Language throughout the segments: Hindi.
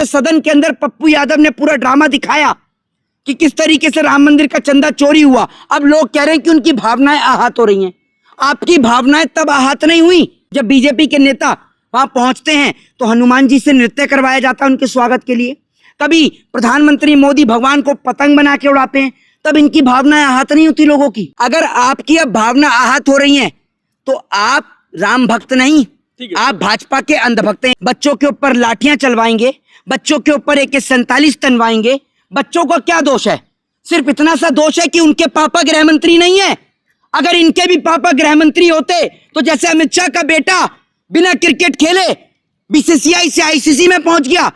सदन के अंदर पप्पू यादव ने पूरा ड्रामा दिखाया कि किस तरीके से राम मंदिर का चंदा चोरी हुआ। अब लोग कह रहे हैं कि उनकी भावनाएं आहत हो रही हैं। आपकी भावनाएं तब आहत नहीं हुई जब बीजेपी के नेता वहां पहुंचते हैं तो हनुमान जी से नृत्य करवाया जाता है उनके स्वागत के लिए। कभी प्रधानमंत्री मोदी भगवान को पतंग बना के उड़ाते हैं, तब इनकी भावनाएं आहत नहीं होती लोगों की। अगर आपकी अब भावना आहत हो रही है तो आप राम भक्त नहीं, आप भाजपा के अंधभक्त हैं। बच्चों के ऊपर लाठियां चलवाएंगे, बच्चों के ऊपर AK-47 तनवाएंगे। बच्चों का क्या दोष है? सिर्फ इतना सा दोष है कि उनके पापा गृह मंत्री नहीं है। अगर इनके भी पापा गृह मंत्री होते तो जैसे अमित शाह का बेटा बिना क्रिकेट खेले BCCI से ICC में पहुंच गया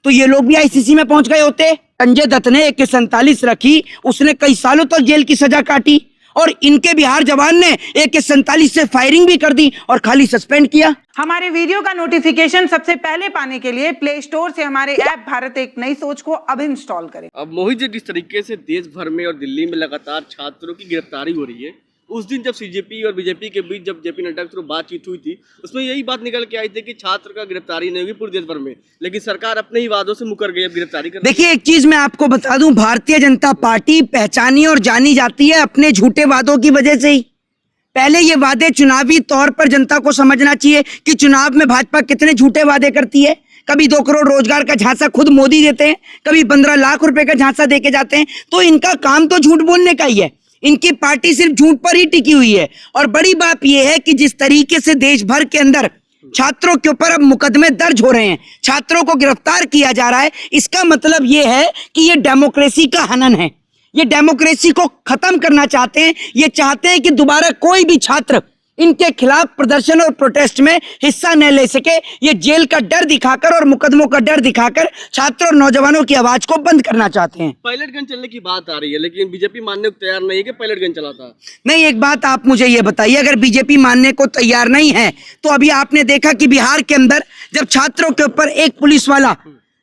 तो ये लोग भी ICC में पहुंच गए होते। संजय दत्त ने AK-47 रखी, उसने कई सालों तक जेल की सजा काटी, और इनके बिहार जवान ने AK-47 से फायरिंग भी कर दी और खाली सस्पेंड किया। हमारे वीडियो का नोटिफिकेशन सबसे पहले पाने के लिए प्ले स्टोर से हमारे ऐप भारत एक नई सोच को अब इंस्टॉल करें। अब मोहित जी, जिस तरीके से देश भर में और दिल्ली में लगातार छात्रों की गिरफ्तारी हो रही है, उस दिन जब CJP और BJP के बीच जब JP नड्डा के थ्रू बातचीत हुई थी, उसमें यही बात निकल के आई थी कि छात्र का गिरफ्तारी नहीं होगी पूरे देश भर में, लेकिन सरकार अपने ही वादों से मुकर गई अब गिरफ्तारी कर। देखिए, एक चीज मैं आपको बता दूं, भारतीय जनता पार्टी पहचानी और जानी जाती है अपने झूठे वादों की वजह से ही। पहले ये वादे चुनावी तौर पर जनता को समझना चाहिए कि चुनाव में भाजपा कितने झूठे वादे करती है। कभी 2 करोड़ रोजगार का झांसा खुद मोदी देते हैं, कभी 15 लाख रुपए का झांसा देके जाते हैं। तो इनका काम तो झूठ बोलने का ही है। इनकी पार्टी सिर्फ झूठ पर ही टिकी हुई है। और बड़ी बात यह है कि जिस तरीके से देश भर के अंदर छात्रों के ऊपर अब मुकदमे दर्ज हो रहे हैं, छात्रों को गिरफ्तार किया जा रहा है, इसका मतलब यह है कि ये डेमोक्रेसी का हनन है। ये डेमोक्रेसी को खत्म करना चाहते हैं। ये चाहते हैं कि दोबारा कोई भी छात्र इनके खिलाफ प्रदर्शन और प्रोटेस्ट में हिस्सा न ले सके। ये जेल का डर दिखाकर और मुकदमों का डर दिखाकर छात्रों और नौजवानों की आवाज को बंद करना चाहते हैं। पायलट गन चलने की बात आ रही है, लेकिन बीजेपी मानने को तैयार नहीं है कि पायलट गन चलाता। नहीं, एक बात आप मुझे ये बताइए, अगर बीजेपी मानने को तैयार नहीं है तो अभी आपने देखा कि बिहार के अंदर जब छात्रों के ऊपर एक पुलिस वाला,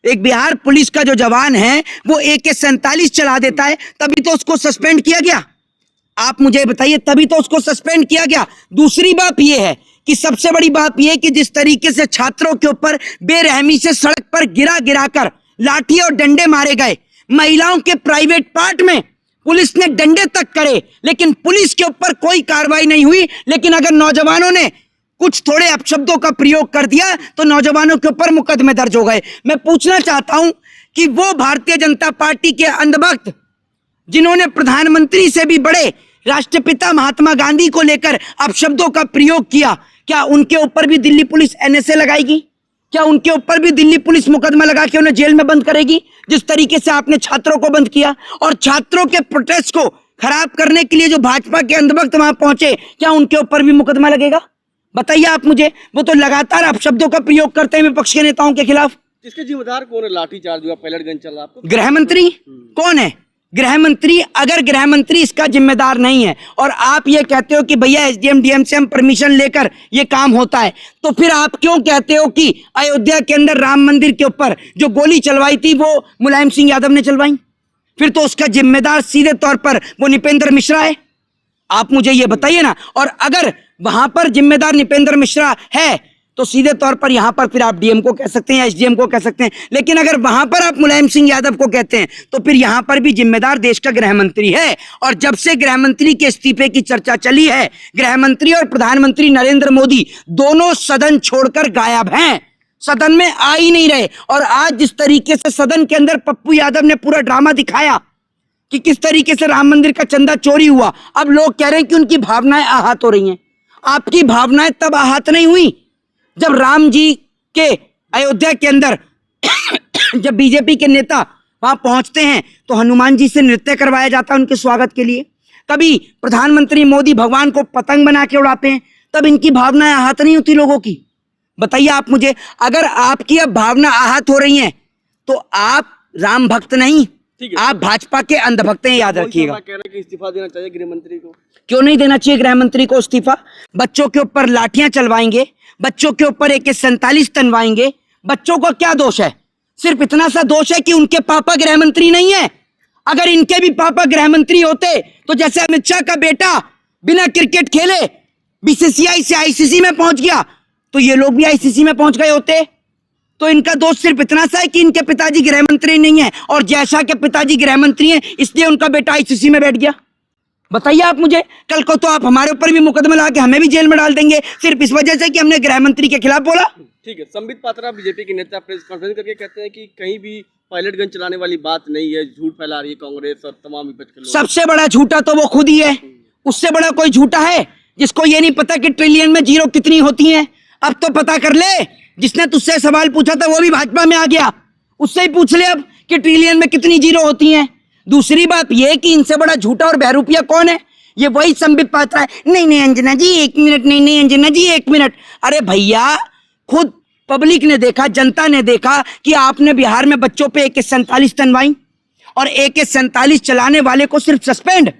एक बिहार पुलिस का जो जवान है वो AK-47 चला देता है, तभी तो उसको सस्पेंड किया गया। आप मुझे बताइए, तभी तो उसको सस्पेंड किया गया। दूसरी बात यह है कि सबसे बड़ी बात यह है कि जिस तरीके से छात्रों के ऊपर बेरहमी से सड़क पर गिरा कर लाठी और डंडे मारे गए, महिलाओं के प्राइवेट पार्ट में पुलिस ने डंडे तक करे, लेकिन पुलिस के ऊपर कोई कार्रवाई नहीं हुई। लेकिन अगर नौजवानों ने कुछ थोड़े अपशब्दों का प्रयोग कर दिया तो नौजवानों के ऊपर मुकदमे दर्ज हो गए। मैं पूछना चाहता हूं कि वो भारतीय जनता पार्टी के अंधभक्त जिन्होंने प्रधानमंत्री से भी बड़े राष्ट्रपिता महात्मा गांधी को लेकर अपशब्दों का प्रयोग किया, क्या उनके ऊपर भी दिल्ली पुलिस NSA लगाएगी? क्या उनके ऊपर भी दिल्ली पुलिस मुकदमा लगा के उन्हें जेल में बंद करेगी? जिस तरीके से आपने छात्रों को बंद किया और छात्रों के प्रोटेस्ट को खराब करने के लिए जो भाजपा के अंधभक्त वहां पहुंचे, क्या उनके ऊपर भी मुकदमा लगेगा? बताइए आप मुझे। वो तो लगातार अपशब्दों का प्रयोग करते हैं विपक्ष के नेताओं के खिलाफ। इसके जिम्मेदार कौन है? लाठी चार्ज हुआ, पायलट गन चला, आपको गृह मंत्री कौन है? गृह मंत्री। अगर गृह मंत्री इसका जिम्मेदार नहीं है और आप ये कहते हो कि भैया SDM DM से हम परमिशन लेकर ये काम होता है, तो फिर आप क्यों कहते हो कि अयोध्या के अंदर राम मंदिर के ऊपर जो गोली चलवाई थी वो मुलायम सिंह यादव ने चलवाई? फिर तो उसका जिम्मेदार सीधे तौर पर वो निपेंद्र मिश्रा है। आप मुझे ये बताइए ना। और अगर वहां पर जिम्मेदार निपेंद्र मिश्रा है तो सीधे तौर पर यहां पर फिर आप DM को कह सकते हैं या SDM को कह सकते हैं। लेकिन अगर वहां पर आप मुलायम सिंह यादव को कहते हैं तो फिर यहां पर भी जिम्मेदार देश का गृह मंत्री है। और जब से गृह मंत्री के इस्तीफे की चर्चा चली है, गृह मंत्री और प्रधानमंत्री नरेंद्र मोदी दोनों सदन छोड़कर गायब हैं, सदन में आ ही नहीं रहे। और आज जिस तरीके से सदन के अंदर पप्पू यादव ने पूरा ड्रामा दिखाया कि किस तरीके से राम मंदिर का चंदा चोरी हुआ, अब लोग कह रहे हैं कि उनकी भावनाएं आहत हो रही हैं। आपकी भावनाएं तब आहत नहीं हुई जब राम जी के अयोध्या के अंदर जब बीजेपी के नेता वहां पहुंचते हैं तो हनुमान जी से नृत्य करवाया जाता है उनके स्वागत के लिए। कभी प्रधानमंत्री मोदी भगवान को पतंग बना के उड़ाते हैं, तब इनकी भावनाएं आहत नहीं होती लोगों की। बताइए आप मुझे। अगर आपकी अब भावना आहत हो रही है तो आप राम भक्त नहीं, आप भाजपा के अंधभक्त हैं, याद रखिएगा। कह रहे हैं कि इस्तीफा देना चाहिए गृह मंत्री को। क्यों नहीं देना चाहिए गृह मंत्री को इस्तीफा? बच्चों के ऊपर लाठियां चलवाएंगे, बच्चों के ऊपर AK-47 तनवाएंगे। बच्चों का क्या दोष है? सिर्फ इतना सा दोष है कि उनके पापा गृह मंत्री नहीं है। अगर इनके भी पापा गृह मंत्री होते तो जैसे अमित शाह का बेटा बिना क्रिकेट खेले BCCI से ICC में पहुंच गया तो ये लोग भी ICC में पहुंच गए होते। तो इनका दोष सिर्फ इतना सा है कि इनके पिताजी गृह मंत्री नहीं है और जैसा के पिताजी गृह मंत्री हैं इसलिए उनका बेटा आईसीसी में बैठ गया। बताइए आप मुझे, कल को तो आप हमारे ऊपर भी मुकदमा ला के हमें भी जेल में डाल देंगे सिर्फ इस वजह से कि हमने गृह मंत्री के खिलाफ बोला। ठीक है, संबित पात्रा बीजेपी के नेता प्रेस कॉन्फ्रेंस करके कहते हैं कि कहीं भी पायलट गन चलाने वाली बात नहीं है, झूठ फैला रही है कांग्रेस और तमाम विपक्ष के लोग। सबसे बड़ा झूठा तो वो खुद ही है, उससे बड़ा कोई झूठा है जिसको ये नहीं पता कि ट्रिलियन में जीरो कितनी होती हैं। अब तो पता कर ले, जिसने तुझसे सवाल पूछा था वो भी भाजपा में आ गया, उससे ही पूछ ले अब कि ट्रिलियन में कितनी जीरो होती हैं। दूसरी बात ये कि इनसे बड़ा झूठा और बहरूपिया कौन है, ये वही संबित पात्रा है। नहीं अंजना जी 1 मिनट, नहीं अंजना जी 1 मिनट। अरे भैया, खुद पब्लिक ने देखा, जनता ने देखा कि आपने बिहार में बच्चों पे AK-47 तनवाई और AK-47 चलाने वाले को सिर्फ सस्पेंड।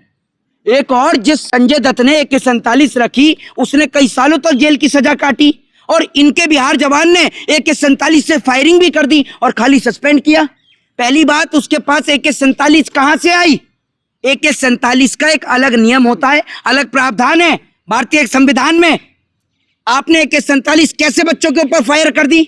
एक और जिस संजय दत्त ने AK-47 रखी उसने कई सालों तक जेल की सजा काटी और इनके बिहार जवान ने AK-47 से फायरिंग भी कर दी और खाली सस्पेंड किया। पहली बात, उसके पास AK-47 कहां से आई? AK-47 का एक अलग नियम होता है, अलग प्रावधान है भारतीय संविधान में। आपने AK-47 कैसे बच्चों के ऊपर फायर कर दी?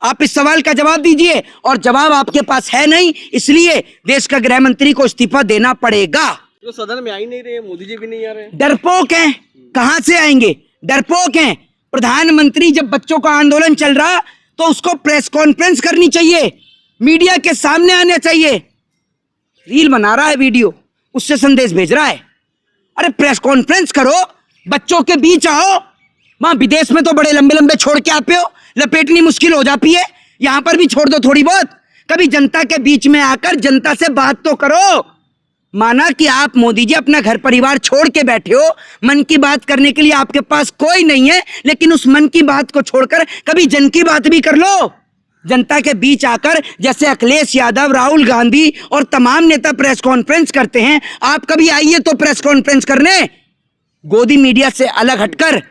आप इस सवाल का जवाब दीजिए, और जवाब आपके पास है नहीं, इसलिए देश का गृह मंत्री को इस्तीफा देना पड़ेगा। तो सदन में आ ही नहीं रहे, मोदी जी भी नहीं आ रहे। डरपोक हैं, कहां से आएंगे? डरपोक हैं। प्रधानमंत्री जब बच्चों का आंदोलन चल रहा तो उसको प्रेस कॉन्फ्रेंस करनी चाहिए, मीडिया के सामने आना चाहिए। रील बना रहा है, वीडियो, उससे संदेश भेज रहा है। अरे प्रेस कॉन्फ्रेंस करो, बच्चों के बीच आओ। वहां विदेश में तो बड़े लंबे लंबे छोड़ के आते हो, लपेटनी मुश्किल हो जाती है, यहां पर भी छोड़ दो थोड़ी बहुत। कभी जनता के बीच में आकर जनता से बात तो करो। माना कि आप मोदी जी अपना घर परिवार छोड़ के बैठे हो, मन की बात करने के लिए आपके पास कोई नहीं है, लेकिन उस मन की बात को छोड़कर कभी जन की बात भी कर लो। जनता के बीच आकर, जैसे अखिलेश यादव, राहुल गांधी और तमाम नेता प्रेस कॉन्फ्रेंस करते हैं, आप कभी आइए तो प्रेस कॉन्फ्रेंस करने। गोदी मीडिया से अलग हटकर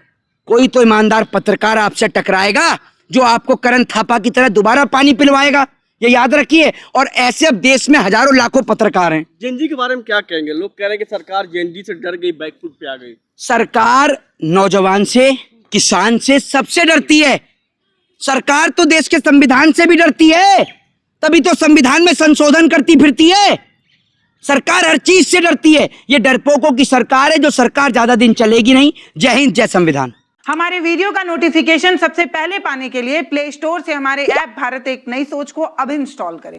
कोई तो ईमानदार पत्रकार आपसे टकराएगा जो आपको करण थापा की तरह दोबारा पानी पिलवाएगा, ये याद रखिए। और ऐसे अब देश में हजारों लाखों पत्रकार हैं। जेएनजी के बारे में क्या कहेंगे? लोग कह रहे हैं कि सरकार जेएनजी से डर गई, बैकफुट पे आ गई। सरकार नौजवान से, किसान से, सबसे डरती है। सरकार तो देश के संविधान से भी डरती है, तभी तो संविधान में संशोधन करती फिरती है। सरकार हर चीज से डरती है। ये डरपोकों की सरकार है, जो सरकार ज्यादा दिन चलेगी नहीं। जय हिंद, जय संविधान। हमारे वीडियो का नोटिफिकेशन सबसे पहले पाने के लिए प्ले स्टोर से हमारे ऐप भारत एक नई सोच को अब इंस्टॉल करें।